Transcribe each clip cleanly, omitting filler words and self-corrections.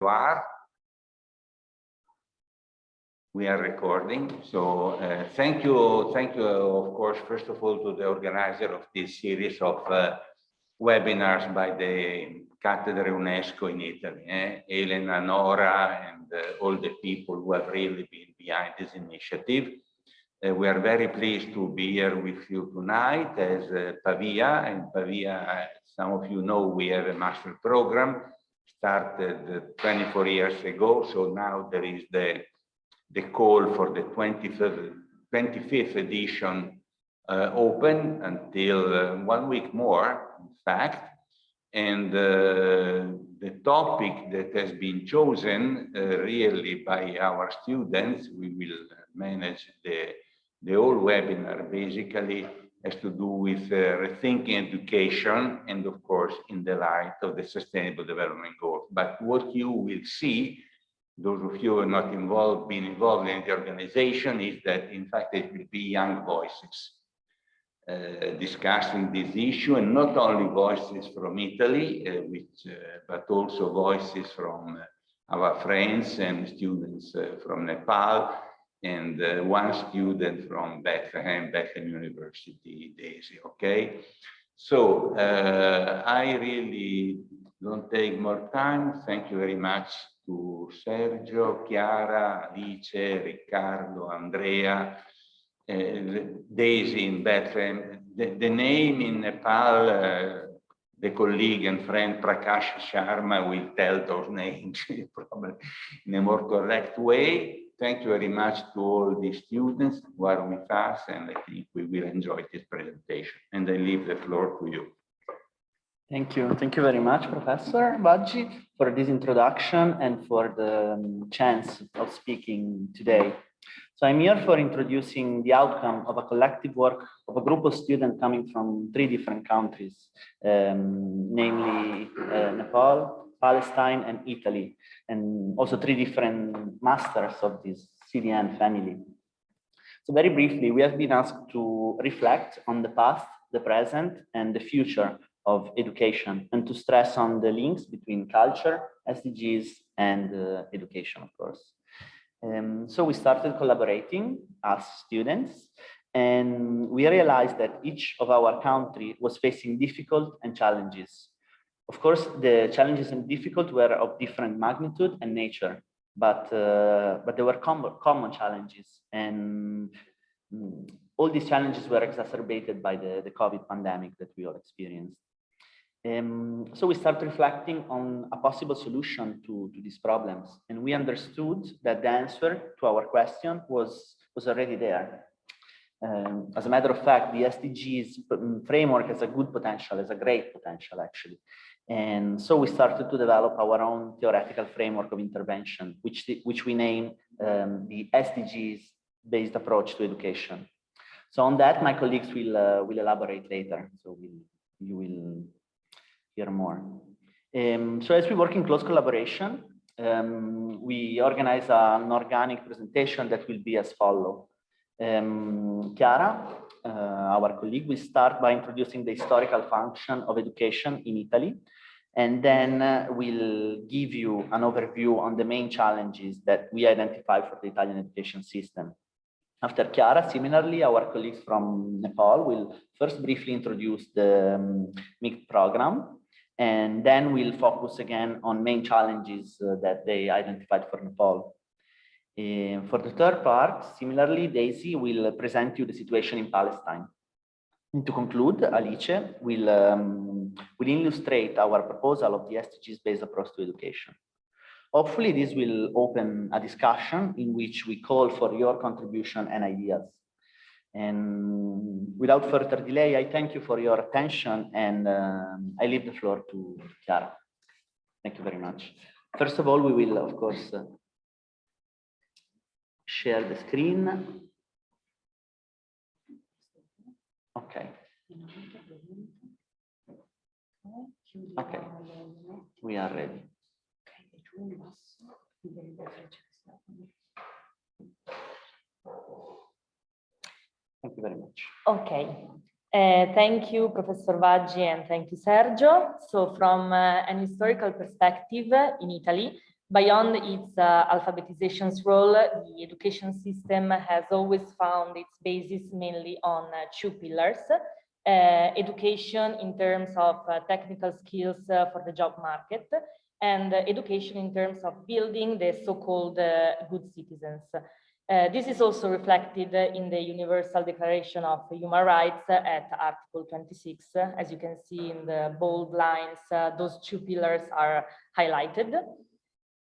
are. We are recording. So thank you, of course, first of all, to the organizer of this series of webinars by the Cattedra UNESCO in Italy, Elena, Nora, and all the people who have really been behind this initiative. We are very pleased to be here with you tonight as Pavia. And Pavia, some of you know, we have a master program started 24 years ago. So now there is the call for the 25th edition open until 1 week more, in fact. And the topic that has been chosen really by our students, we will manage the whole webinar, basically has to do with rethinking education and, of course, in the light of the Sustainable Development Goals. But what you will see, those of you who are not been involved in the organization, is that in fact it will be young voices discussing this issue, and not only voices from Italy, but also voices from our friends and students from Nepal, and one student from Bethlehem University, Daisy. Okay, so I really don't take more time. Thank you very much to Sergio, Chiara, Alice, Riccardo, Andrea, Daisy in Bethlehem. The name in Nepal, the colleague and friend Prakash Sharma will tell those names probably in a more correct way. Thank you very much to all the students who are with us, and I think we will enjoy this presentation. And I leave the floor to you. Thank you. Thank you very much, Professor Baggi, for this introduction and for the chance of speaking today. So I'm here for introducing the outcome of a collective work of a group of students coming from 3 different countries, namely Nepal, Palestine, and Italy, and also 3 different masters of this CDN family. So very briefly, we have been asked to reflect on the past, the present, and the future of education, and to stress on the links between culture, SDGs, and education, of course. So we started collaborating as students, and we realized that each of our country was facing difficult and challenges. Of course, the challenges and difficult were of different magnitude and nature, but there were common challenges, and all these challenges were exacerbated by the COVID pandemic that we all experienced. So we started reflecting on a possible solution to these problems, and we understood that the answer to our question was already there. As a matter of fact, the SDGs framework has a good potential, has a great potential actually. And so we started to develop our own theoretical framework of intervention, which we name the SDGs based approach to education. So on that, my colleagues will elaborate later. So you will hear more. So as we work in close collaboration, we organize an organic presentation that will be as follows. Chiara, our colleague, will start by introducing the historical function of education in Italy, and then we'll give you an overview on the main challenges that we identify for the Italian education system. After Chiara, similarly, our colleagues from Nepal will first briefly introduce the MIG program, and then we'll focus again on main challenges that they identified for Nepal. For the third part, similarly, Daisy will present you the situation in Palestine. And to conclude, Alice will illustrate our proposal of the SDGs-based approach to education. Hopefully, this will open a discussion in which we call for your contribution and ideas. And without further delay, I thank you for your attention, and I leave the floor to Chiara. Thank you very much. First of all, we will, of course, share the screen. Okay. Okay. We are ready. Thank you very much. Okay. Thank you, Professor Baggi, and thank you, Sergio. So from an historical perspective in Italy, Beyond its alphabetization's role, the education system has always found its basis mainly on two pillars. Education in terms of technical skills for the job market, and education in terms of building the so-called good citizens. This is also reflected in the Universal Declaration of Human Rights at Article 26. As you can see in the bold lines, those two pillars are highlighted.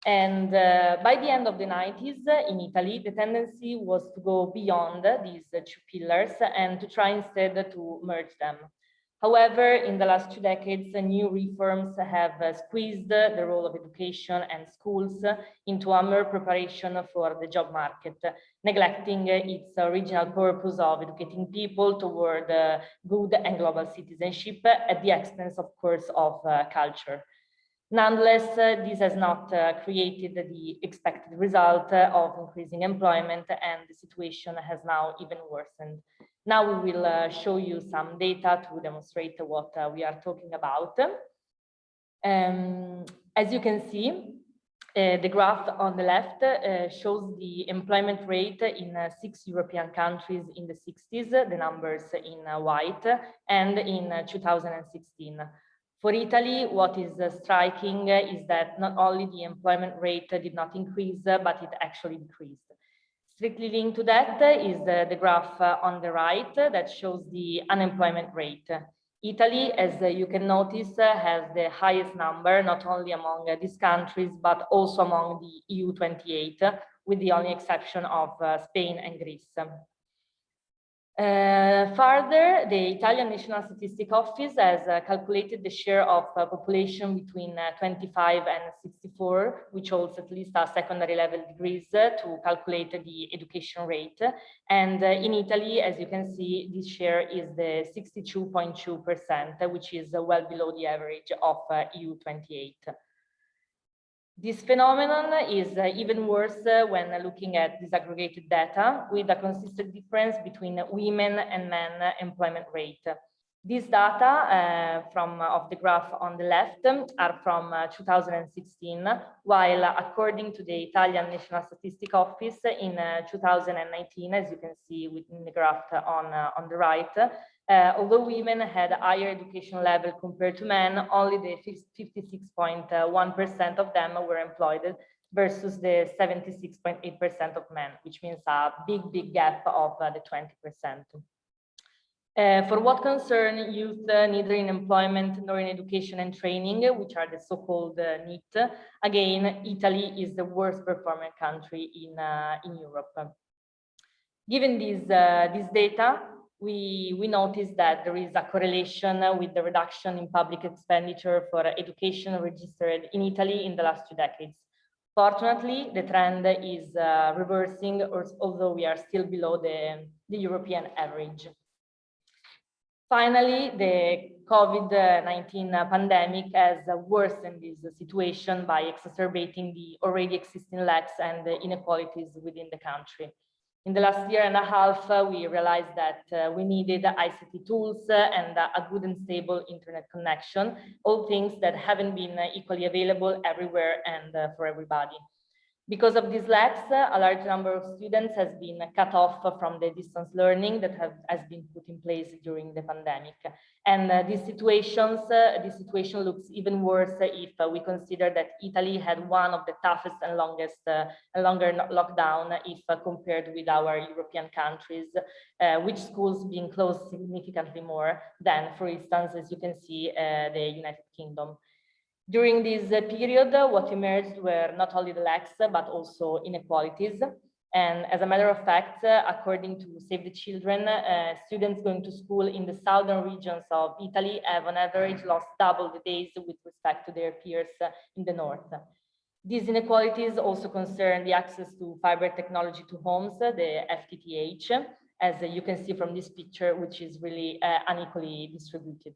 And by the end of the 90s in Italy, the tendency was to go beyond these two pillars and to try instead to merge them. However, in the last 2 decades, new reforms have squeezed the role of education and schools into a mere preparation for the job market, neglecting its original purpose of educating people toward good and global citizenship at the expense, of course, of culture. Nonetheless, this has not created the expected result of increasing employment, and the situation has now even worsened. Now we will show you some data to demonstrate what we are talking about. As you can see, the graph on the left shows the employment rate in 6 European countries in the 60s, the numbers in white, and in 2016. For Italy, what is striking is that not only the employment rate did not increase, but it actually decreased. Strictly linked to that is the graph on the right that shows the unemployment rate. Italy, as you can notice, has the highest number, not only among these countries, but also among the EU 28, with the only exception of Spain and Greece. Further, the Italian National Statistics Office has calculated the share of population between 25 and 64, which holds at least a secondary level degrees to calculate the education rate. And in Italy, as you can see, this share is the 62.2%, which is well below the average of EU 28. This phenomenon is even worse when looking at disaggregated data with a consistent difference between women and men employment rate. These data of the graph on the left are from 2016, while according to the Italian National Statistics Office in 2019, as you can see within the graph on the right, although women had a higher education level compared to men, only the 56.1% of them were employed versus the 76.8% of men, which means a big gap of the 20%. For what concern youth, neither in employment nor in education and training, which are the so-called NEET, again, Italy is the worst performing country in Europe. Given this data, we noticed that there is a correlation with the reduction in public expenditure for education registered in Italy in the last 2 decades. Fortunately, the trend is reversing, although we are still below the European average. Finally, the COVID-19 pandemic has worsened this situation by exacerbating the already existing lacks and inequalities within the country. In the last year and a half, we realized that we needed ICT tools and a good and stable internet connection, all things that haven't been equally available everywhere and for everybody. Because of these lacks, a large number of students has been cut off from the distance learning that has been put in place during the pandemic. And this situation looks even worse if we consider that Italy had one of the toughest and longer lockdown if compared with our European countries, which schools being closed significantly more than, for instance, as you can see, the United Kingdom. During this period, what emerged were not only the lacks, but also inequalities. And as a matter of fact, according to Save the Children, students going to school in the southern regions of Italy have on average lost double the days with respect to their peers in the north. These inequalities also concern the access to fiber technology to homes, the FTTH, as you can see from this picture, which is really unequally distributed.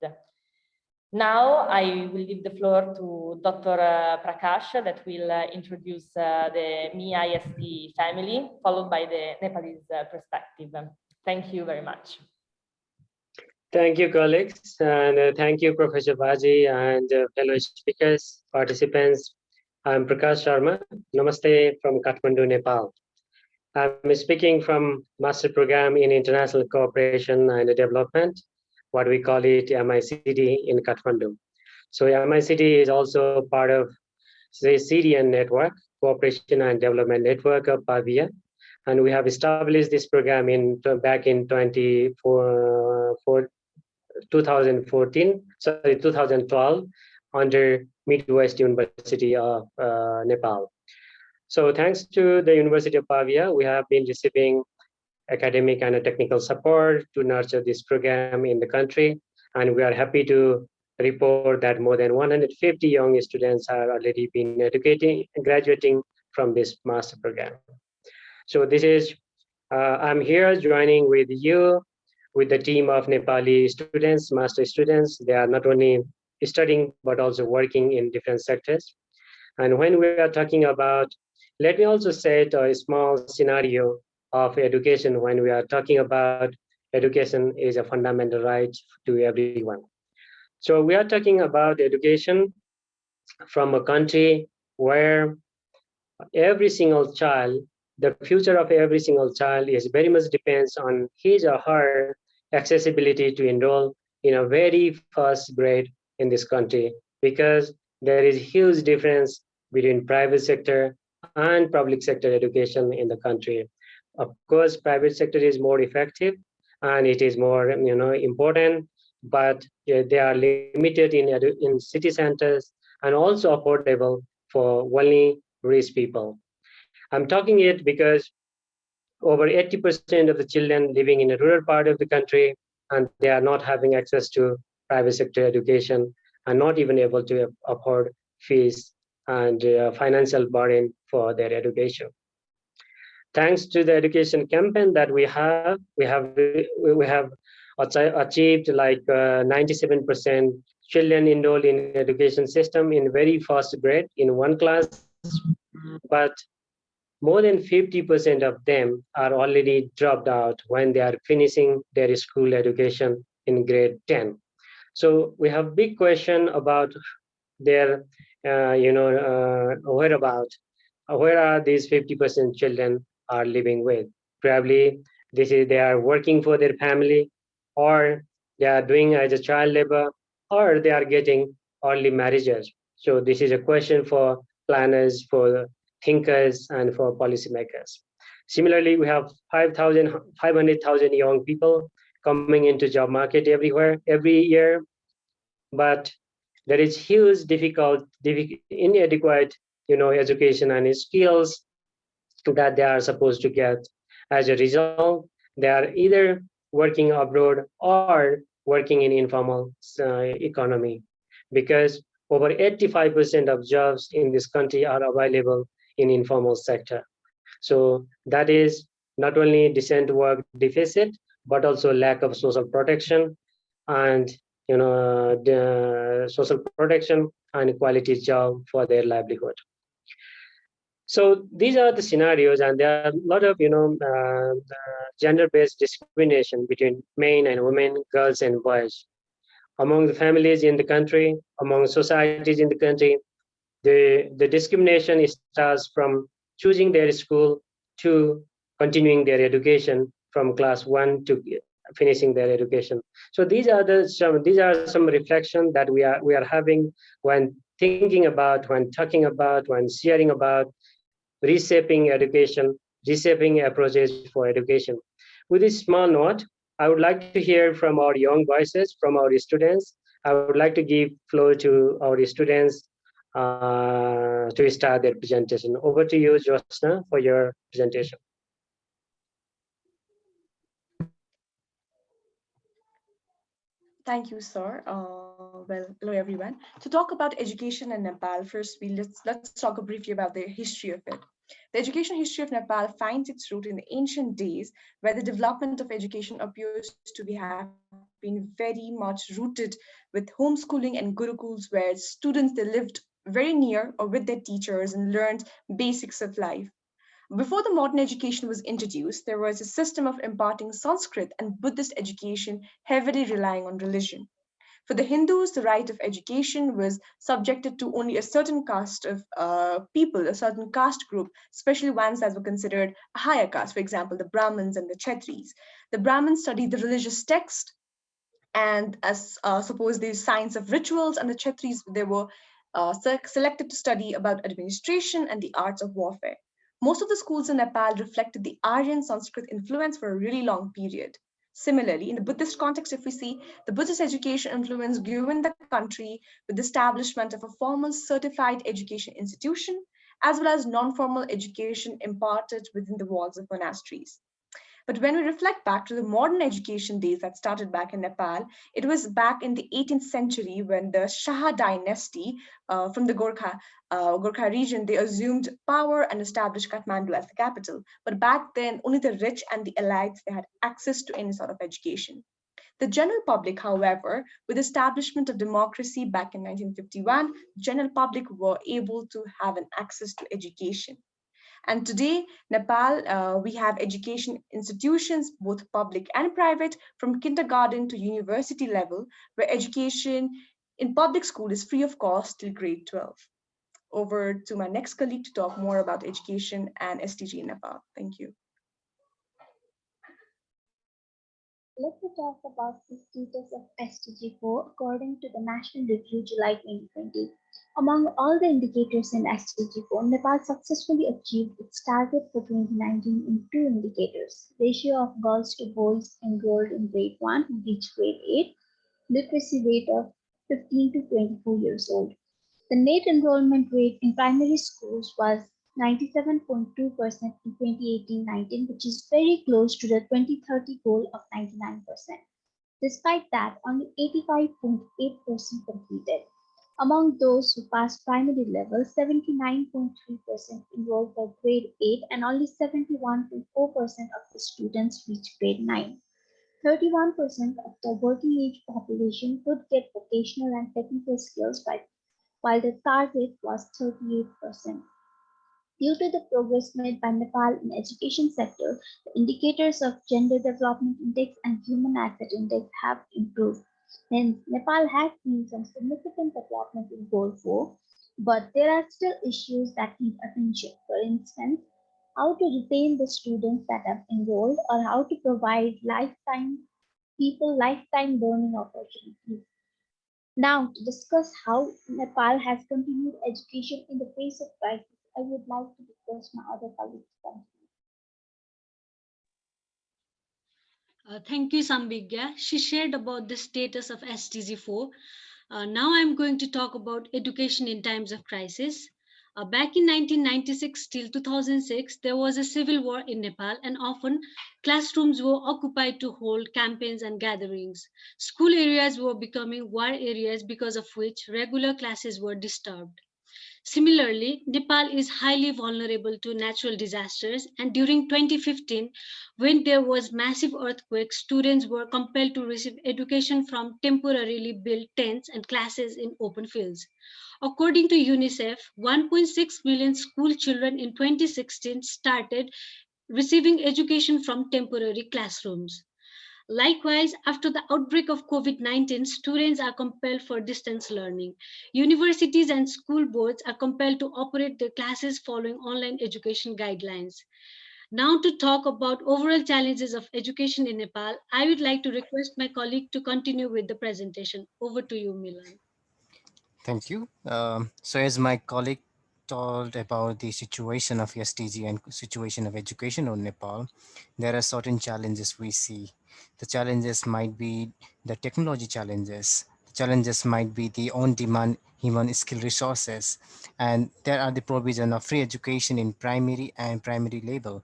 Now I will leave the floor to Dr. Prakash that will introduce the MIST family, followed by the Nepalese perspective. Thank you very much. Thank you, colleagues, and thank you, Professor Baji and fellow speakers, participants, I'm Prakash Sharma. Namaste from Kathmandu, Nepal. I'm speaking from Master Program in International Cooperation and Development, what we call it MICD in Kathmandu. So MICD is also part of the CDN network, Cooperation and Development Network of Pavia. And we have established this program back in 2012 under Midwest University of Nepal. So thanks to the University of Pavia, we have been receiving academic and technical support to nurture this program in the country. And we are happy to report that more than 150 young students have already been graduating from this master program. So this is, I'm here joining with you, with the team of Nepali students, master students. They are not only studying, but also working in different sectors. And when we are talking about, let me also set a small scenario of education when we are talking about education is a fundamental right to everyone. So we are talking about education from a country where every single child, the future of every single child is very much depends on his or her accessibility to enroll in a very first grade in this country, because there is huge difference between private sector and public sector education in the country. Of course, private sector is more effective and it is more important, but they are limited in city centers and also affordable for only rich people. I'm talking it because over 80% of the children living in a rural part of the country, and they are not having access to private sector education and not even able to afford fees and financial burden for their education. Thanks to the education campaign that we have achieved like 97% children enrolled in education system in very first grade in one class, but more than 50% of them are already dropped out when they are finishing their school education in grade 10. So we have big question about their whereabouts. Where are these 50% children are living with? Probably they are working for their family, or they are doing as a child labor, or they are getting early marriages. So this is a question for planners, for thinkers, and for policymakers. Similarly, we have 500,000 young people coming into job market every year, but there is huge inadequate education and skills that they are supposed to get. As a result, they are either working abroad or working in informal economy, because over 85% of jobs in this country are available in informal sector. So that is not only decent work deficit, but also lack of social protection and the social protection and quality job for their livelihood. So these are the scenarios, and there are a lot of gender-based discrimination between men and women, girls and boys, among the families in the country, among societies in the country. The discrimination starts from choosing their school to continuing their education from class 1 to finishing their education. So these are some reflections that we are having when thinking about, when talking about, when sharing about reshaping education, reshaping approaches for education. With this small note, I would like to hear from our young voices, from our students. I would like to give floor to our students to start their presentation. Over to you, Josna, for your presentation. Thank you, sir. Well, hello everyone. To talk about education in Nepal, first let's talk briefly about the history of it. The education history of Nepal finds its root in the ancient days, where the development of education appears to have been very much rooted with homeschooling and gurukuls, where students they lived very near or with their teachers and learned basics of life. Before the modern education was introduced, there was a system of imparting Sanskrit and Buddhist education heavily relying on religion. For the Hindus, the right of education was subjected to only a certain caste of people, a certain caste group, especially ones that were considered a higher caste, for example, the Brahmins and the Kshatris. The Brahmins studied the religious text and as suppose the science of rituals, and the Kshatris, they were selected to study about administration and the arts of warfare. Most of the schools in Nepal reflected the Aryan Sanskrit influence for a really long period. Similarly, in the Buddhist context, if we see, the Buddhist education influence grew in the country with the establishment of a formal certified education institution, as well as non-formal education imparted within the walls of monasteries. But when we reflect back to the modern education days that started back in Nepal, it was back in the 18th century when the Shah dynasty from the Gorkha region, they assumed power and established Kathmandu as the capital. But back then, only the rich and the elites, they had access to any sort of education. The general public, however, with the establishment of democracy back in 1951, general public were able to have an access to education. And today, Nepal, we have education institutions, both public and private, from kindergarten to university level, where education in public school is free of cost till grade 12. Over to my next colleague to talk more about education and SDG in Nepal. Thank you. Let me talk about the status of SDG 4 according to the National Review July 2020. Among all the indicators in SDG 4, Nepal successfully achieved its target for 2019 in two indicators: ratio of girls to boys enrolled in grade 1 reached grade 8, literacy rate of 15 to 24 years old. The net enrollment rate in primary schools was 97.2% in 2018-19, which is very close to the 2030 goal of 99%. Despite that, only 85.8% completed. Among those who passed primary level, 79.3% enrolled for grade 8 and only 71.4% of the students reached grade 9. 31% of the working age population could get vocational and technical skills while the target was 38%. Due to the progress made by Nepal in education sector, the indicators of Gender Development Index and Human Asset Index have improved. Hence, Nepal has seen some significant development in Goal 4, but there are still issues that need attention. For instance, how to retain the students that have enrolled or how to provide lifetime learning opportunities. Now, to discuss how Nepal has continued education in the face of crisis, I would like to request my other colleagues to continue. Thank you, Sambhigya. She shared about the status of SDG 4. Now I'm going to talk about education in times of crisis. Back in 1996 till 2006, there was a civil war in Nepal, and often classrooms were occupied to hold campaigns and gatherings. School areas were becoming war areas, because of which regular classes were disturbed. Similarly, Nepal is highly vulnerable to natural disasters, and during 2015, when there was massive earthquake, students were compelled to receive education from temporarily built tents and classes in open fields. According to UNICEF, 1.6 million school children in 2016 started receiving education from temporary classrooms. Likewise, after the outbreak of COVID-19, students are compelled for distance learning. Universities and school boards are compelled to operate their classes following online education guidelines. Now, to talk about overall challenges of education in Nepal, I would like to request my colleague to continue with the presentation. Over to you, Milan. Thank you. So as my colleague told about the situation of SDG and situation of education in Nepal, there are certain challenges we see. The challenges might be the technology challenges. The challenges might be the on-demand human skill resources. And there are the provision of free education in primary and primary level.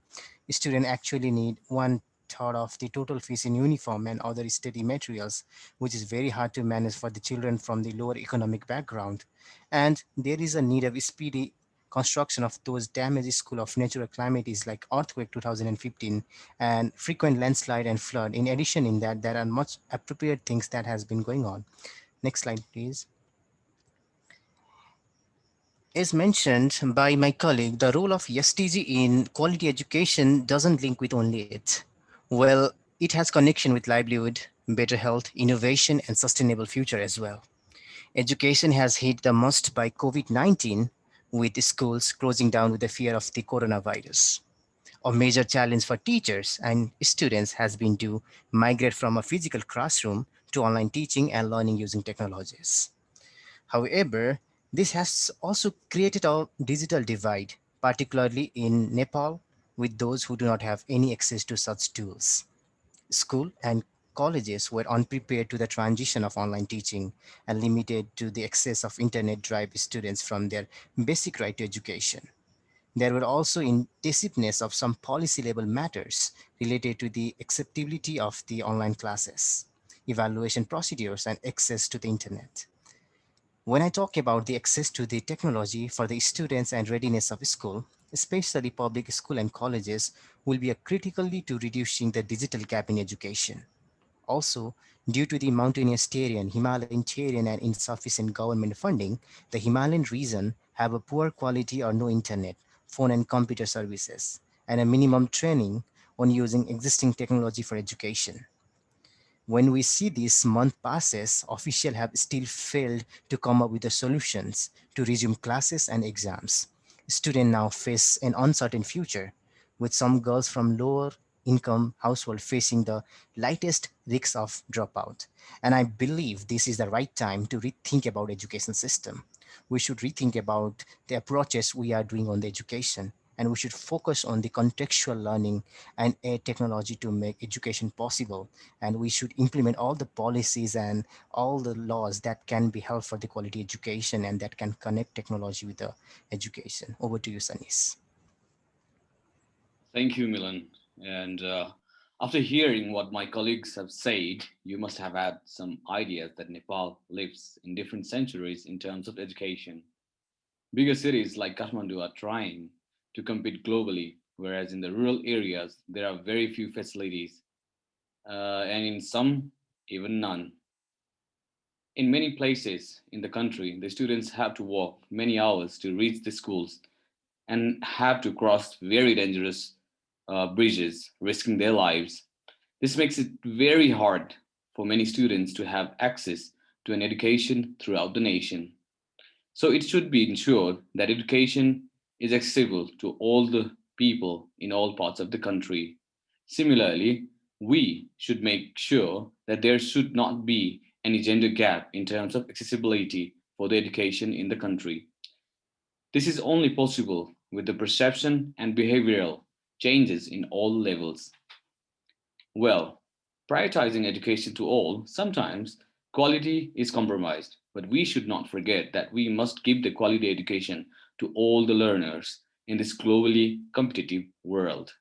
Students actually need 1/3 of the total fees in uniform and other study materials, which is very hard to manage for the children from the lower economic background. And there is a need of speedy construction of those damaged school of natural calamities like earthquake 2015 and frequent landslide and flood. In addition, in that, there are much appropriate things that has been going on. Next slide, please. As mentioned by my colleague, the role of SDG in quality education doesn't link with only it. Well, it has connection with livelihood, better health, innovation, and sustainable future as well. Education has hit the most by COVID-19, with schools closing down with the fear of the coronavirus. A major challenge for teachers and students has been to migrate from a physical classroom to online teaching and learning using technologies. However, this has also created a digital divide, particularly in Nepal, with those who do not have any access to such tools. School and colleges were unprepared to the transition of online teaching and limited to the access of internet drive students from their basic right to education. There were also indecisiveness of some policy level matters related to the acceptability of the online classes, evaluation procedures, and access to the internet. When I talk about the access to the technology for the students and readiness of school, especially public school and colleges, will be a critically to reducing the digital gap in education. Also, due to the mountainous terrain, Himalayan terrain, and insufficient government funding, the Himalayan region have a poor quality or no internet, phone and computer services, and a minimum training on using existing technology for education. When we see this month passes, officials have still failed to come up with the solutions to resume classes and exams. Students now face an uncertain future, with some girls from lower income household facing the lightest risks of dropout. And I believe this is the right time to rethink about education system. We should rethink about the approaches we are doing on the education, and we should focus on the contextual learning and technology to make education possible, and we should implement all the policies and all the laws that can be helpful for the quality education and that can connect technology with the education. Over to you, Sanis. Thank you, Milan. And after hearing what my colleagues have said, you must have had some ideas that Nepal lives in different centuries in terms of education. Bigger cities like Kathmandu are trying to compete globally, whereas in the rural areas, there are very few facilities, and in some, even none. In many places in the country, the students have to walk many hours to reach the schools and have to cross very dangerous bridges, risking their lives. This makes it very hard for many students to have access to an education throughout the nation. So it should be ensured that education is accessible to all the people in all parts of the country. Similarly, we should make sure that there should not be any gender gap in terms of accessibility for the education in the country. This is only possible with the perception and behavioral changes in all levels. Well, prioritizing education to all, sometimes quality is compromised, but we should not forget that we must give the quality education to all the learners in this globally competitive world.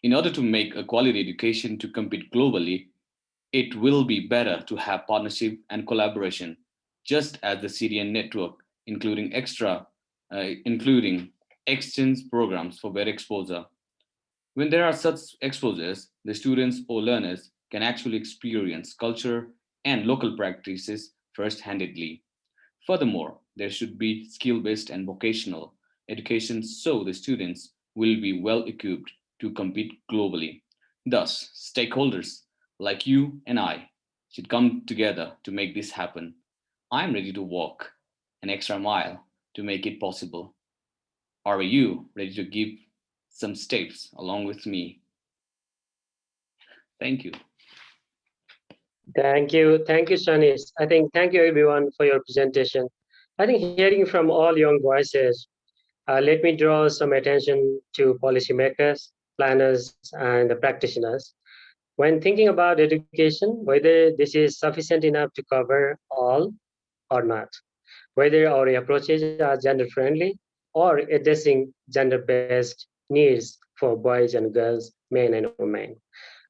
In order to make a quality education to compete globally, it will be better to have partnership and collaboration, just as the CDN network, including exchange programs for better exposure. When there are such exposures, the students or learners can actually experience culture and local practices first-handedly. Furthermore, there should be skill-based and vocational education so the students will be well equipped to compete globally. Thus, stakeholders like you and I should come together to make this happen. I'm ready to walk an extra mile to make it possible. Are you ready to give some steps along with me? Thank you. Thank you, Shanis. I think thank you everyone for your presentation. I think hearing from all young voices, let me draw some attention to policymakers, planners, and the practitioners. When thinking about education, whether this is sufficient enough to cover all or not, whether our approaches are gender friendly or addressing gender based needs for boys and girls, men and women,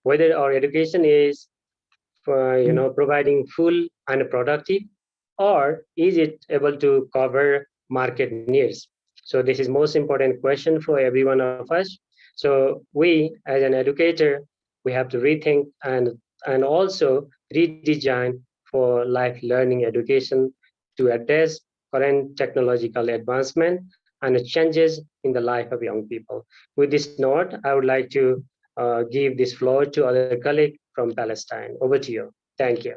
whether our education is for providing full and productive, or is it able to cover market needs? So this is most important question for every one of us. So we as an educator, we have to rethink and also redesign for life learning education to address current technological advancement and the changes in the life of young people. With this note, I would like to give this floor to other colleague from Palestine. Over to you. Thank you.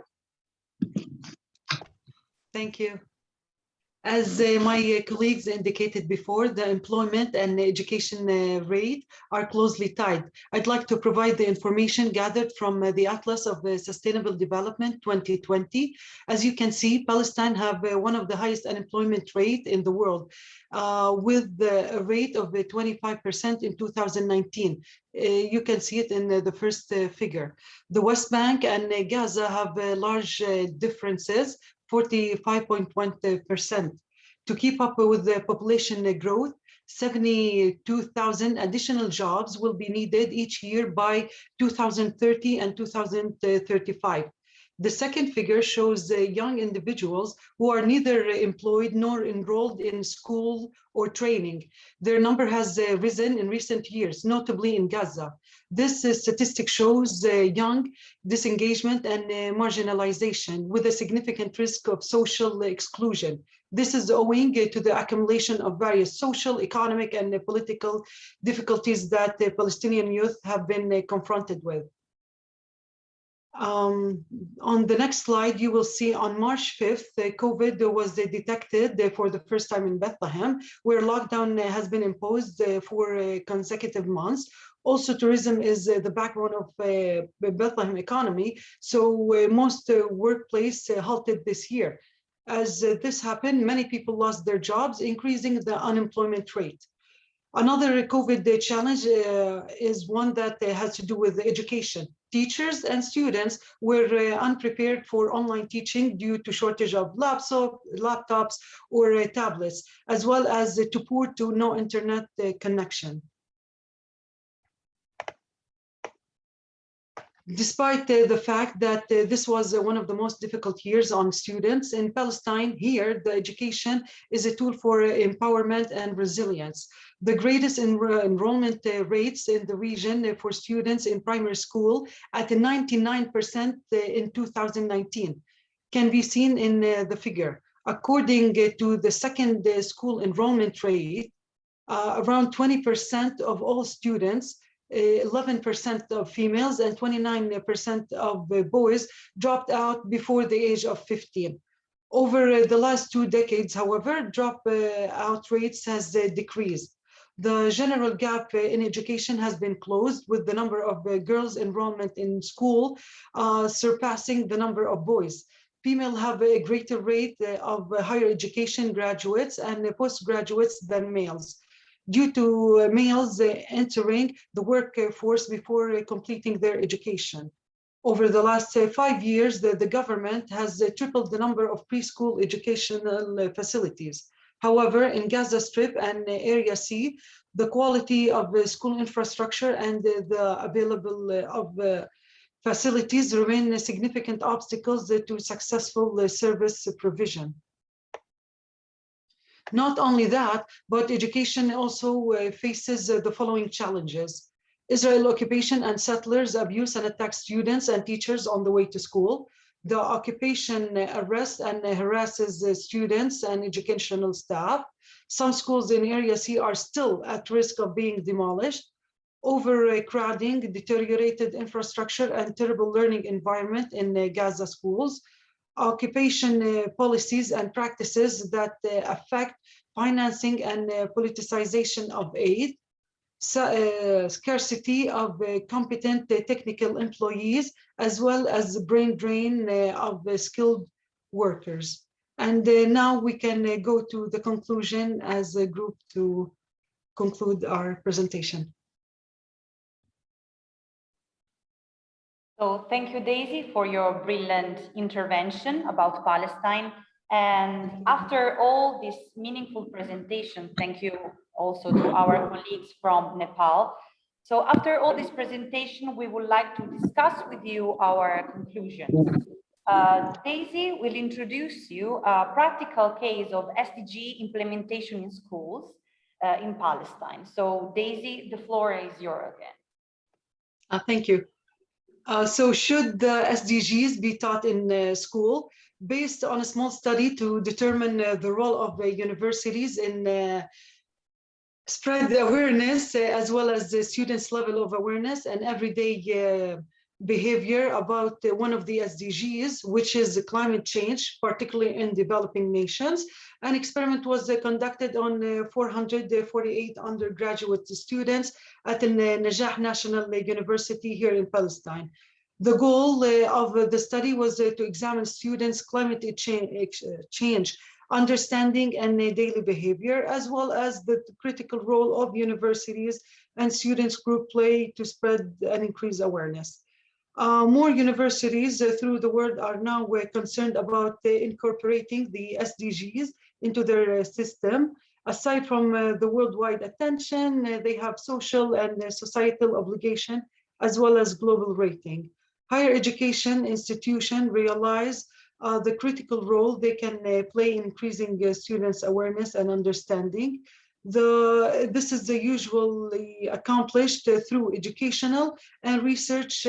Thank you. As my colleagues indicated before, the employment and education rate are closely tied. I'd like to provide the information gathered from the Atlas of Sustainable Development 2020. As you can see, Palestine have one of the highest unemployment rate in the world, with a rate of 25% in 2019. You can see it in the first figure. The West Bank and Gaza have large differences, 45.1%. To keep up with the population growth, 72,000 additional jobs will be needed each year by 2030 and 2035. The second figure shows young individuals who are neither employed nor enrolled in school or training. Their number has risen in recent years, notably in Gaza. This statistic shows young disengagement and marginalization with a significant risk of social exclusion. This is owing to the accumulation of various social, economic, and political difficulties that the Palestinian youth have been confronted with. On the next slide, you will see on March 5th, COVID was detected for the first time in Bethlehem, where lockdown has been imposed for consecutive months. Also, tourism is the backbone of the Bethlehem economy, so most workplace halted this year. As this happened, many people lost their jobs, increasing the unemployment rate. Another COVID challenge is one that has to do with education. Teachers and students were unprepared for online teaching due to shortage of laptops or tablets, as well as to poor to no internet connection. Despite the fact that this was one of the most difficult years on students in Palestine, here the education is a tool for empowerment and resilience. The greatest enrollment rates in the region for students in primary school at 99% in 2019 can be seen in the figure. According to the second school enrollment rate, around 20% of all students, 11% of females and 29% of boys dropped out before the age of 15. Over the last 2 decades, however, dropout rates has decreased. The general gap in education has been closed, with the number of girls enrollment in school surpassing the number of boys. Females have a greater rate of higher education graduates and postgraduates than males, due to males entering the workforce before completing their education. Over the last 5 years, the government has tripled the number of preschool educational facilities. However, in Gaza Strip and Area C, the quality of the school infrastructure and the available of facilities remain significant obstacles to successful service provision. Not only that, but education also faces the following challenges: Israel occupation and settlers abuse and attack students and teachers on the way to school. The occupation arrests and harasses students and educational staff. Some schools in Area C are still at risk of being demolished. Overcrowding, deteriorated infrastructure, and terrible learning environment in Gaza schools. Occupation policies and practices that affect financing and politicization of aid, scarcity of competent technical employees, as well as brain drain of skilled workers. And now we can go to the conclusion as a group to conclude our presentation. So thank you, Daisy, for your brilliant intervention about Palestine. And after all this meaningful presentation, thank you also to our colleagues from Nepal. So after all this presentation, we would like to discuss with you our conclusions. Daisy will introduce you a practical case of SDG implementation in schools in Palestine. So Daisy, the floor is yours again. Thank you. So should the SDGs be taught in school? Based on a small study to determine the role of universities in spread the awareness as well as the students' level of awareness and everyday behavior about one of the SDGs, which is climate change, particularly in developing nations. An experiment was conducted on 448 undergraduate students at the Najah National University here in Palestine. The goal of the study was to examine students' climate change understanding and daily behavior, as well as the critical role of universities and students group play to spread and increase awareness. More universities through the world are now concerned about incorporating the SDGs into their system. Aside from the worldwide attention, they have social and societal obligation, as well as global rating. Higher education institutions realize the critical role they can play in increasing students' awareness and understanding. This is usually accomplished through educational and research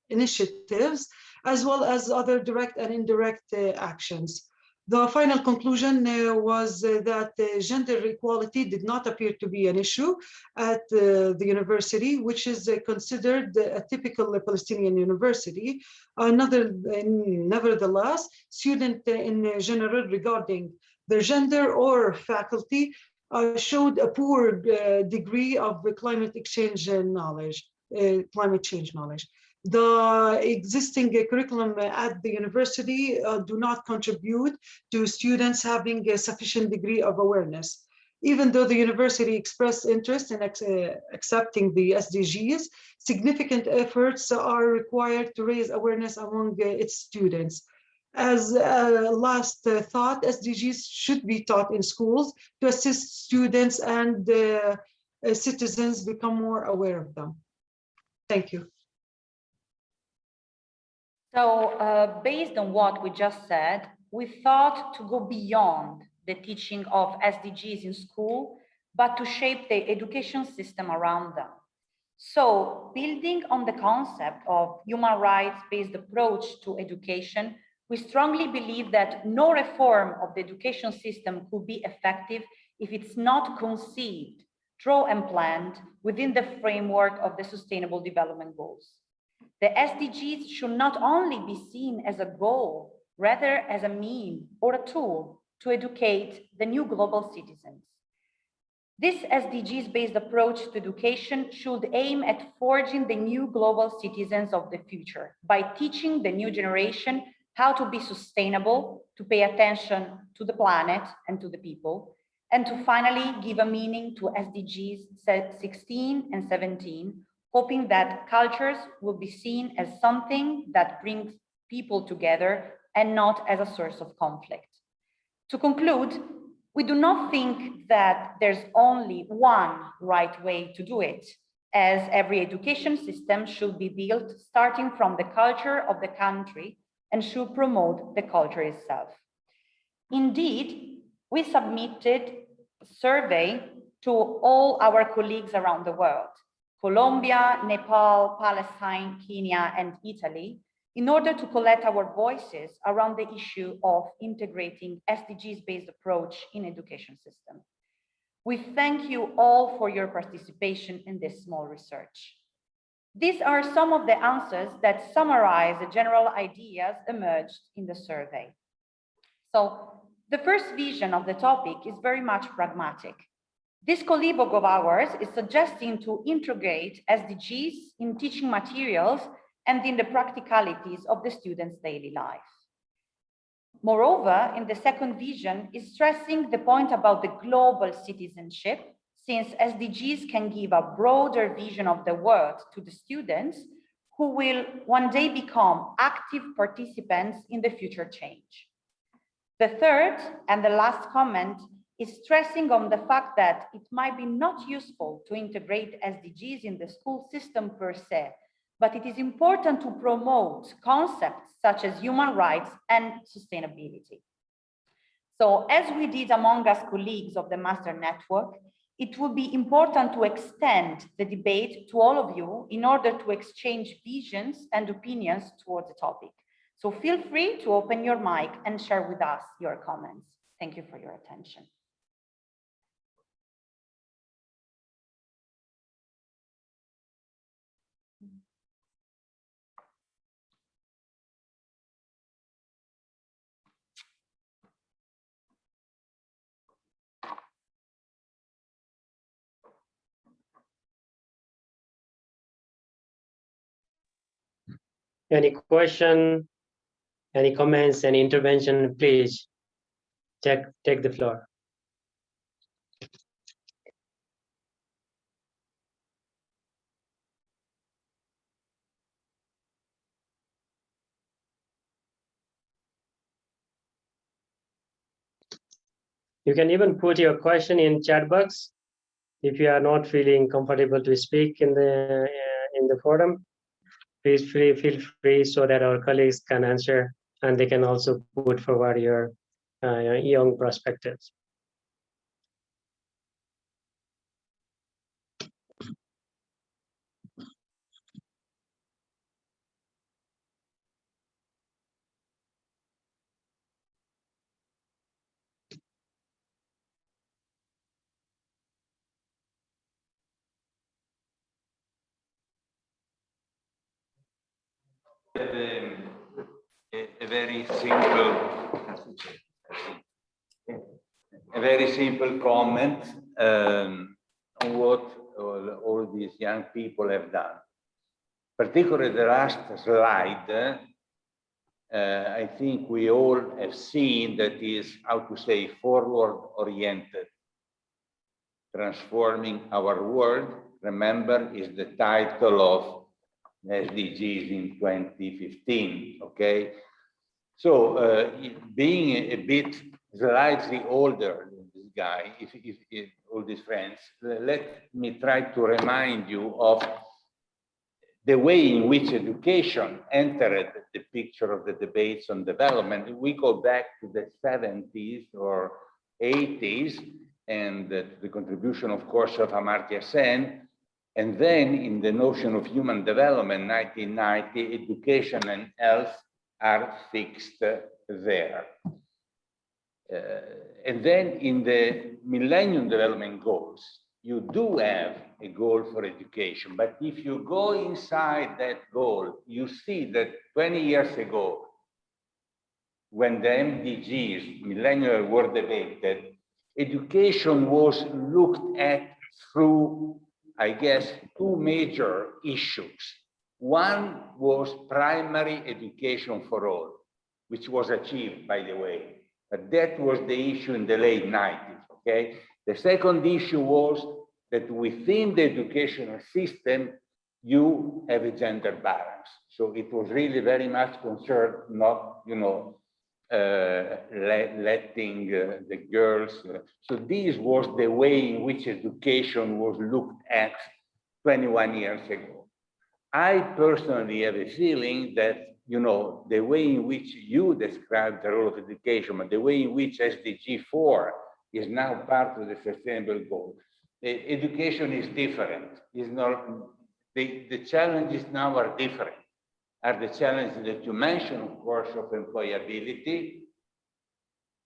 initiatives, as well as other direct and indirect actions. The final conclusion was that gender equality did not appear to be an issue at the university, which is considered a typical Palestinian university. Nevertheless, students in general regarding their gender or faculty showed a poor degree of climate change knowledge. The existing curriculum at the university do not contribute to students having a sufficient degree of awareness. Even though the university expressed interest in accepting the SDGs, significant efforts are required to raise awareness among its students. As a last thought, SDGs should be taught in schools to assist students and citizens become more aware of them. Thank you. So based on what we just said, we thought to go beyond the teaching of SDGs in school, but to shape the education system around them. So building on the concept of human rights-based approach to education, we strongly believe that no reform of the education system could be effective if it's not conceived, drawn and planned within the framework of the Sustainable Development Goals. The SDGs should not only be seen as a goal, rather as a means or a tool to educate the new global citizens. This SDGs-based approach to education should aim at forging the new global citizens of the future by teaching the new generation how to be sustainable, to pay attention to the planet and to the people, and to finally give a meaning to SDGs 16 and 17, hoping that cultures will be seen as something that brings people together and not as a source of conflict. To conclude, we do not think that there's only one right way to do it, as every education system should be built starting from the culture of the country and should promote the culture itself. Indeed, we submitted a survey to all our colleagues around the world, Colombia, Nepal, Palestine, Kenya, and Italy, in order to collect our voices around the issue of integrating SDGs-based approach in education system. We thank you all for your participation in this small research. These are some of the answers that summarize the general ideas emerged in the survey. So the first vision of the topic is very much pragmatic. This colleague of ours is suggesting to integrate SDGs in teaching materials and in the practicalities of the students' daily life. Moreover, in the second vision is stressing the point about the global citizenship, since SDGs can give a broader vision of the world to the students who will one day become active participants in the future change. The third and the last comment is stressing on the fact that it might be not useful to integrate SDGs in the school system per se, but it is important to promote concepts such as human rights and sustainability. So as we did among us colleagues of the Master Network, it will be important to extend the debate to all of you in order to exchange visions and opinions towards the topic. So feel free to open your mic and share with us your comments. Thank you for your attention. Any question, any comments, any intervention, please take the floor. You can even put your question in chat box if you are not feeling comfortable to speak in the forum. Please feel free so that our colleagues can answer and they can also put forward your young perspectives. A very simple comment on what all these young people have done. Particularly the last slide, I think we all have seen that is, how to say, forward-oriented. Transforming our world, remember, is the title of SDGs in 2015, okay? So being a bit slightly older than this guy, if all these friends, let me try to remind you of the way in which education entered the picture of the debates on development. We go back to the 70s or 80s, and the contribution, of course, of Amartya Sen. And then in the notion of human development, 1990, education and health are fixed there. And then in the Millennium Development Goals, you do have a goal for education, but if you go inside that goal, you see that 20 years ago, when the MDGs, millennium, were debated, education was looked at through, I guess, two major issues. One was primary education for all, which was achieved, by the way, but that was the issue in the late 90s, okay? The second issue was that within the educational system, you have a gender balance. So it was really very much concerned not, you know, letting the girls. So this was the way in which education was looked at 21 years ago. I personally have a feeling that, you know, the way in which you describe the role of education, but the way in which SDG 4 is now part of the sustainable goal. Education is different. Is not the challenges now are different. Are the challenges that you mentioned, of course, of employability,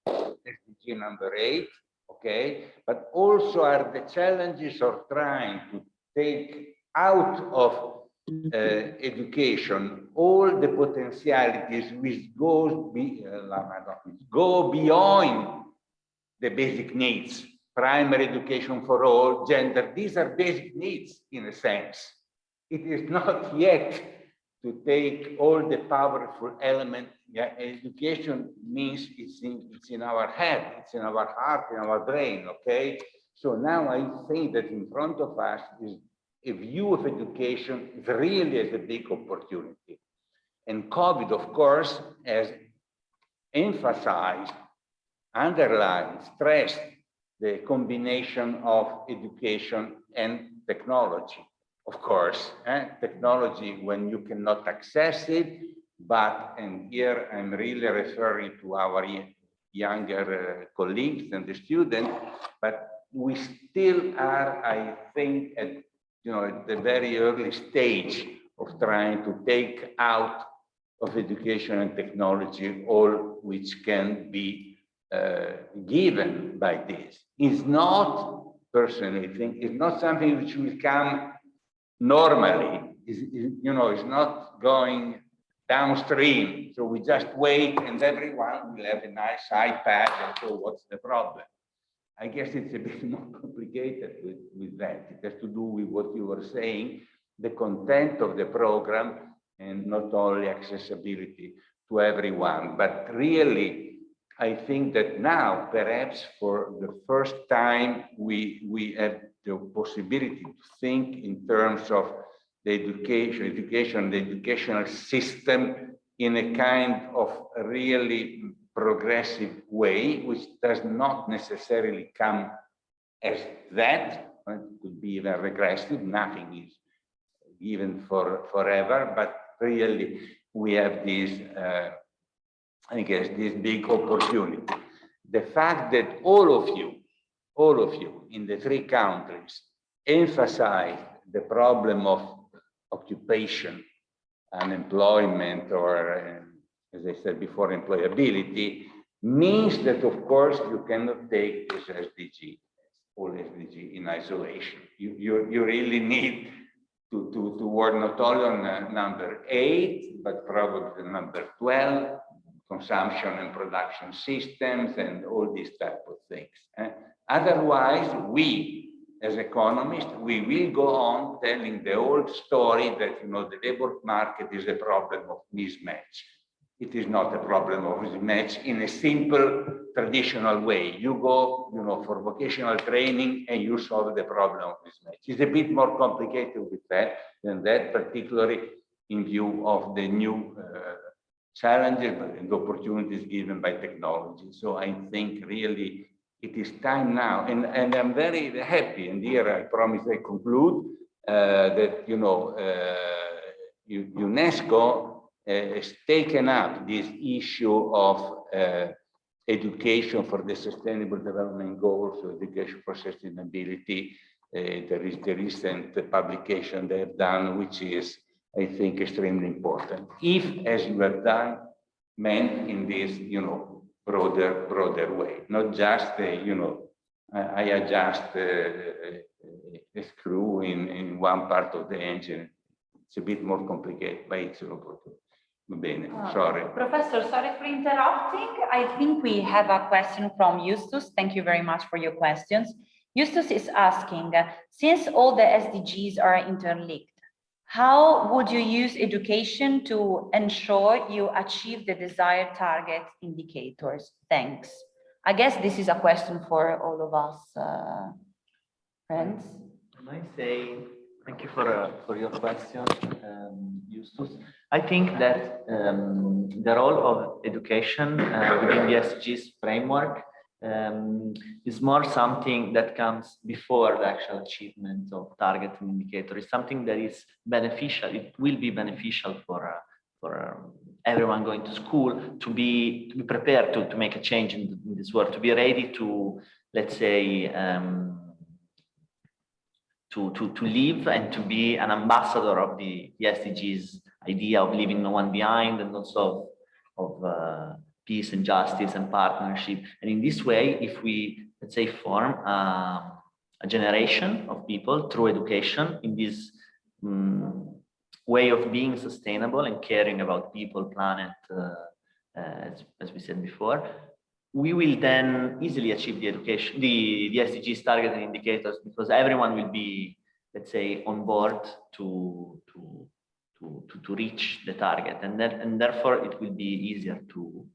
SDG number 8, okay, but also are the challenges of trying to take out of education all the potentialities which go beyond the basic needs. Primary education for all, gender, these are basic needs in a sense. It is not yet to take all the powerful elements. Yeah, education means it's in our head, it's in our heart, in our brain, okay? So now I think that in front of us is a view of education really as a big opportunity. And COVID, of course, has emphasized, underlined, stressed the combination of education and technology. Of course, technology when you cannot access it, but, and here I'm really referring to our younger colleagues and the students, but we still are, I think, at, you know, at the very early stage of trying to take out of education and technology all which can be given by this. It's not, personally think, it's not something which will come normally. You know, it's not going downstream. So we just wait and everyone will have a nice iPad, and so what's the problem? I guess it's a bit more complicated with that. It has to do with what you were saying, the content of the program, and not only accessibility to everyone, but really, I think that now, perhaps for the first time, we have the possibility to think in terms of the the educational system in a kind of really progressive way, which does not necessarily come as that. It could be even regressive. Nothing is given forever, but really we have this, I guess, this big opportunity. The fact that all of you in the three countries emphasize the problem of occupation, unemployment, or as I said before, employability, means that, of course, you cannot take this SDG, all SDG in isolation. You really need to work not only on number 8, but probably number 12, consumption and production systems and all these type of things. Otherwise, we, as economists, we will go on telling the old story that, the labor market is a problem of mismatch. It is not a problem of mismatch in a simple, traditional way. You go, for vocational training and you solve the problem of mismatch. It's a bit more complicated than that, particularly in view of the new challenges and opportunities given by technology. So I think really it is time now, and I'm very happy, and here I promise I conclude, that UNESCO has taken up this issue of education for the Sustainable Development Goals, so education for sustainability. There is the recent publication they have done, which is, I think, extremely important. If, as you have done, meant in this, broader way, not just, I adjust a screw in one part of the engine. It's a bit more complicated, but it's an opportunity. Sorry. Professor, sorry for interrupting. I think we have a question from Justus. Thank you very much for your questions. Justus is asking, since all the SDGs are interlinked, how would you use education to ensure you achieve the desired target indicators? Thanks. I guess this is a question for all of us, friends. I might say, thank you for your question, Justus. I think that the role of education within the SDGs framework is more something that comes before the actual achievement of target and indicator. It's something that is beneficial. It will be beneficial for everyone going to school to be prepared to make a change in this world, to be ready to, let's say, to live and to be an ambassador of the SDGs idea of leaving no one behind, and also of peace and justice and partnership. And in this way, if we, let's say, form a generation of people through education in this way of being sustainable and caring about people, planet, as we said before, we will then easily achieve the education, the SDGs target and indicators, because everyone will be, let's say, on board to reach the target, and therefore it will be easier to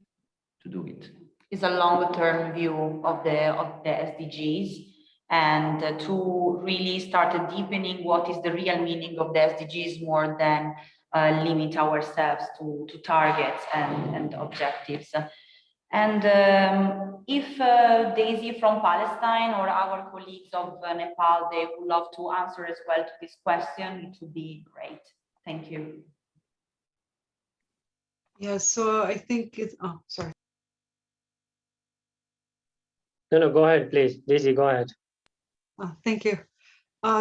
do it. It's a longer-term view of the SDGs, and to really start deepening what is the real meaning of the SDGs more than limit ourselves to targets and objectives. And if Daisy from Palestine or our colleagues of Nepal, they would love to answer as well to this question, it would be great. Thank you. Yeah, so I think it's, oh, sorry. No, go ahead, please. Daisy, go ahead. Thank you.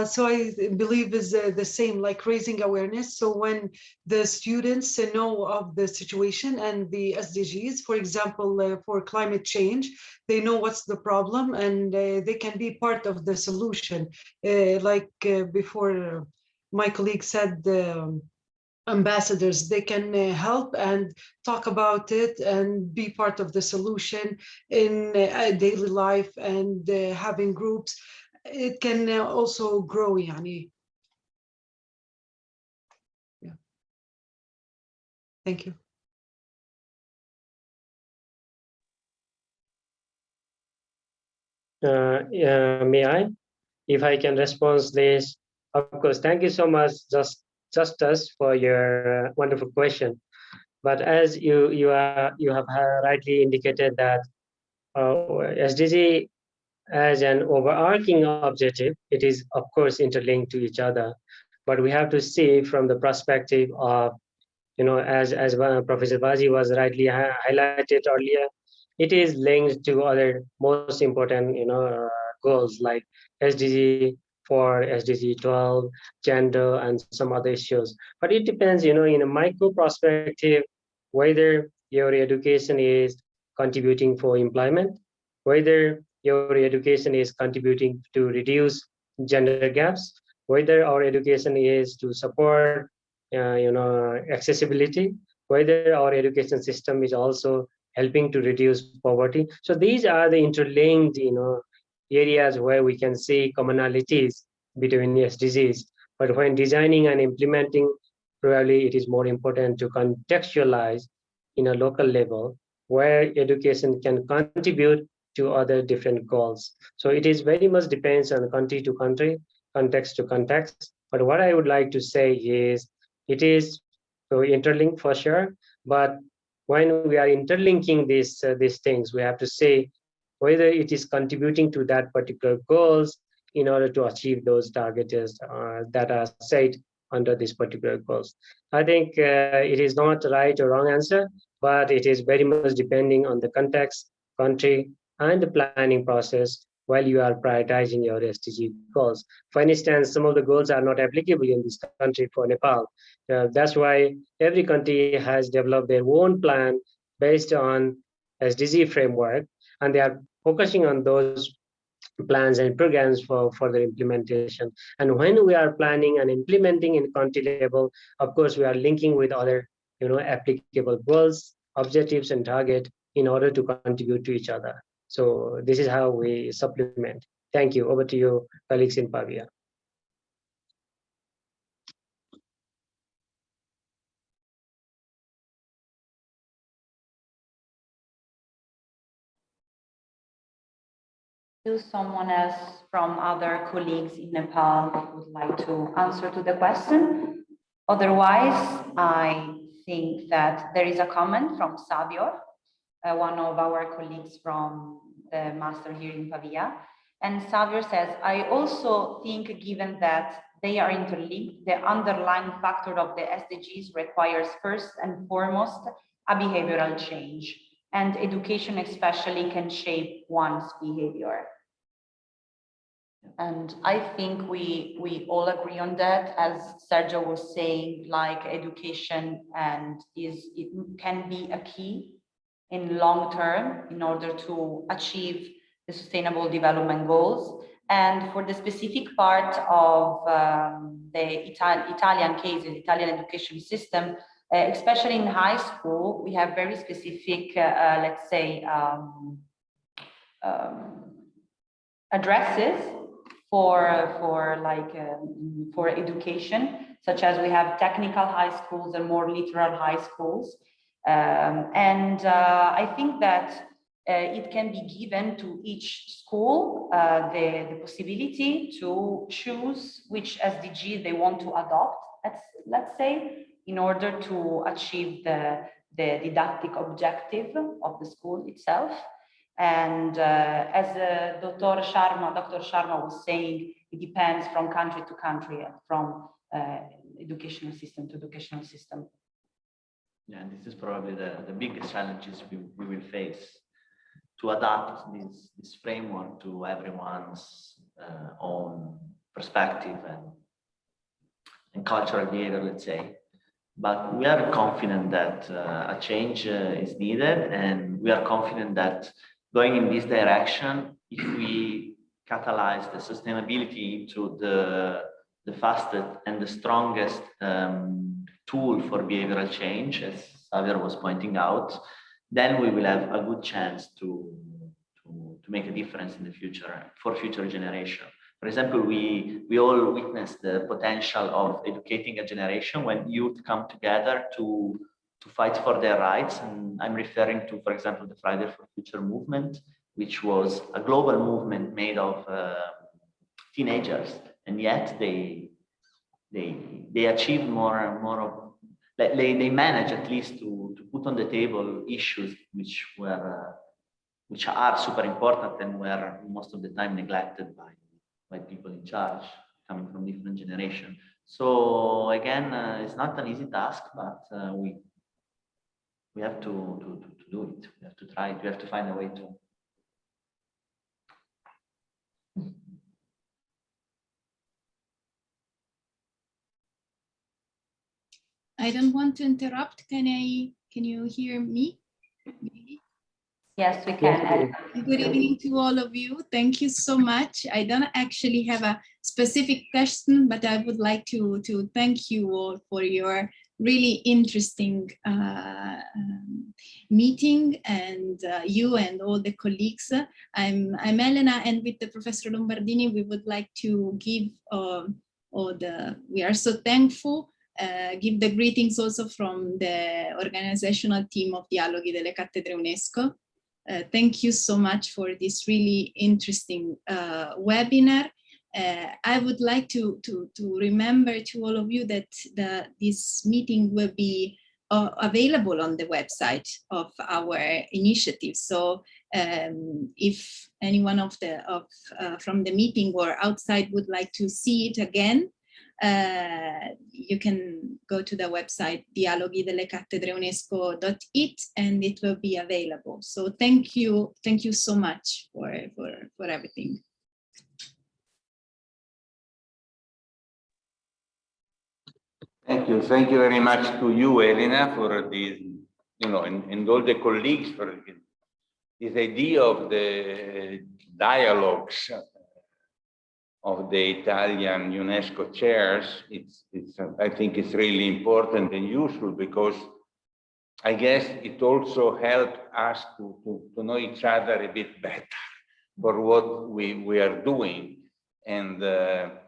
So I believe is the same, like raising awareness. So when the students know of the situation and the SDGs, for example, for climate change, they know what's the problem and they can be part of the solution. Like before my colleague said, ambassadors, they can help and talk about it and be part of the solution in daily life and having groups. It can also grow, Yani. Yeah. Thank you. May I? If I can respond this, of course, thank you so much, Justus, for your wonderful question. But as you have rightly indicated that SDG as an overarching objective, it is of course interlinked to each other. But we have to see from the perspective of, as Professor Baji was rightly highlighted earlier, it is linked to other most important, goals like SDG 4, SDG 12, gender, and some other issues. But it depends, in a micro perspective, whether your education is contributing for employment, whether your education is contributing to reduce gender gaps, whether our education is to support, accessibility, whether our education system is also helping to reduce poverty. So these are the interlinked, areas where we can see commonalities between SDGs. But when designing and implementing, probably it is more important to contextualize in a local level where education can contribute to other different goals. So it is very much depends on country to country, context to context. But what I would like to say is it is interlinked for sure, but when we are interlinking these things, we have to say whether it is contributing to that particular goals in order to achieve those targets that are set under this particular goals. I think it is not right or wrong answer, but it is very much depending on the context, country, and the planning process while you are prioritizing your SDG goals. For instance, some of the goals are not applicable in this country for Nepal. That's why every country has developed their own plan based on SDG framework, and they are focusing on those plans and programs for further implementation. And when we are planning and implementing in country level, of course, we are linking with other, applicable goals, objectives, and target in order to contribute to each other. So this is how we supplement. Thank you. Over to you, colleagues in Pavia. Do someone else from other colleagues in Nepal would like to answer to the question? Otherwise, I think that there is a comment from Savior, one of our colleagues from the master here in Pavia. And Savior says, I also think given that they are interlinked, the underlying factor of the SDGs requires first and foremost a behavioral change, and education especially can shape one's behavior. And I think we all agree on that. As Sergio was saying, like education it can be a key in long term in order to achieve the sustainable development goals. And for the specific part of the Italian case, the Italian education system, especially in high school, we have very specific, let's say, addresses for education, such as we have technical high schools and more literal high schools. I think that it can be given to each school the possibility to choose which SDG they want to adopt, let's say, in order to achieve the didactic objective of the school itself. And as Dr. Sharma was saying, it depends from country to country and from educational system to educational system. Yeah, and this is probably the biggest challenges we will face, to adapt this framework to everyone's own perspective and cultural behavior, let's say. But we are confident that a change is needed, and we are confident that going in this direction, if we catalyze the sustainability into the fastest and the strongest tool for behavioral change, as Xavier was pointing out, then we will have a good chance to make a difference in the future for future generation. For example, we all witness the potential of educating a generation when youth come together to fight for their rights. And I'm referring to, for example, the Friday for Future movement, which was a global movement made of teenagers, and yet they achieved more of, they managed at least to put on the table issues which are super important and were most of the time neglected by people in charge coming from different generations. So again, it's not an easy task, but we have to do it. We have to try it. We have to find a way to. I don't want to interrupt. Can you hear me? Yes, we can. Good evening to all of you. Thank you so much. I don't actually have a specific question, but I would like to thank you all for your really interesting meeting, and you and all the colleagues. I'm Elena, and with the Professor Lombardini, we would like to give we are so thankful. Give the greetings also from the organizational team of Dialoghi delle Cattedre UNESCO. Thank you so much for this really interesting webinar. I would like to remember to all of you that this meeting will be available on the website of our initiative. So if anyone from the meeting or outside would like to see it again, you can go to the website dialoghidellecattedreunesco.it, and it will be available. So thank you so much for everything. Thank you very much to you, Elena, for this, and all the colleagues for this idea of the dialogues of the Italian UNESCO chairs. I think it's really important and useful, because I guess it also helped us to know each other a bit better for what we are doing, and that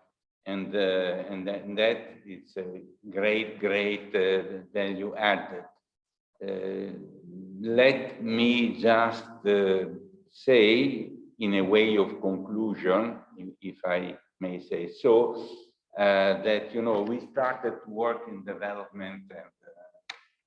it's a great value added. Let me just say, in a way of conclusion, if I may say so, that we started to work in development, and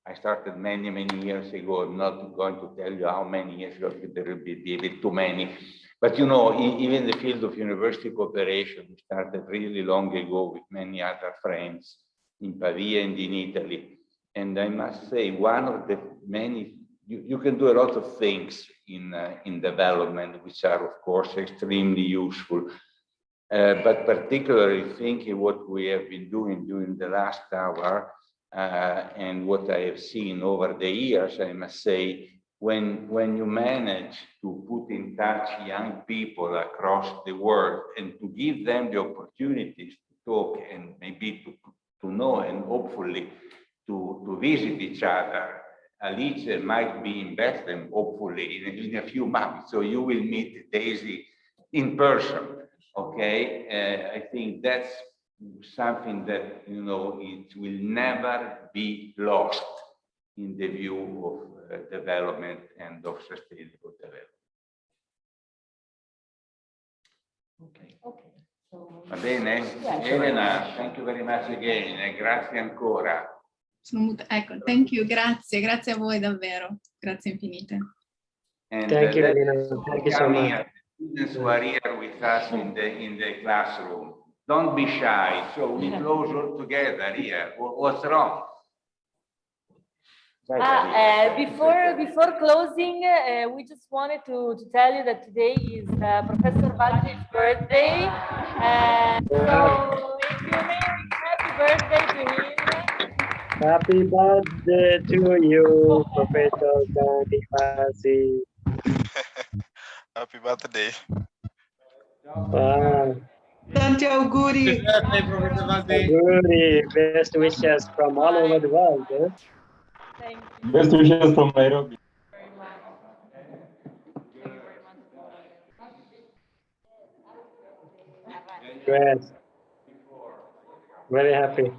I started many years ago. I'm not going to tell you how many years ago, there will be a bit too many. But even the field of university cooperation, we started really long ago with many other friends in Pavia and in Italy. And I must say, one of the many, you can do a lot of things in development, which are, of course, extremely useful. But particularly thinking what we have been doing during the last hour, and what I have seen over the years, I must say, when you manage to put in touch young people across the world and to give them the opportunities to talk and maybe to know, and hopefully to visit each other. Alice might be in Bethlehem, hopefully in a few months, so you will meet Daisy in person. Okay, I think that's something that it will never be lost in the view of development and of sustainable development. Okay. So, Va bene? Elena, thank you very much again. Grazie ancora. Ecco, thank you, grazie a voi davvero, grazie infinite. And thank you, Elena. Thank you so much. Students who are here with us in the classroom, don't be shy. So we close all together here. What's wrong? Before closing, we just wanted to tell you that today is Professor Baggi's birthday, and so if you may wish happy birthday to him. Happy birthday to you, Professor Baggi. Happy birthday. Wow. Tanti auguri. Auguri. Best wishes from all over the world. Thank you. Best wishes from Nairobi. Very much. Thank you very much. Great. Very happy.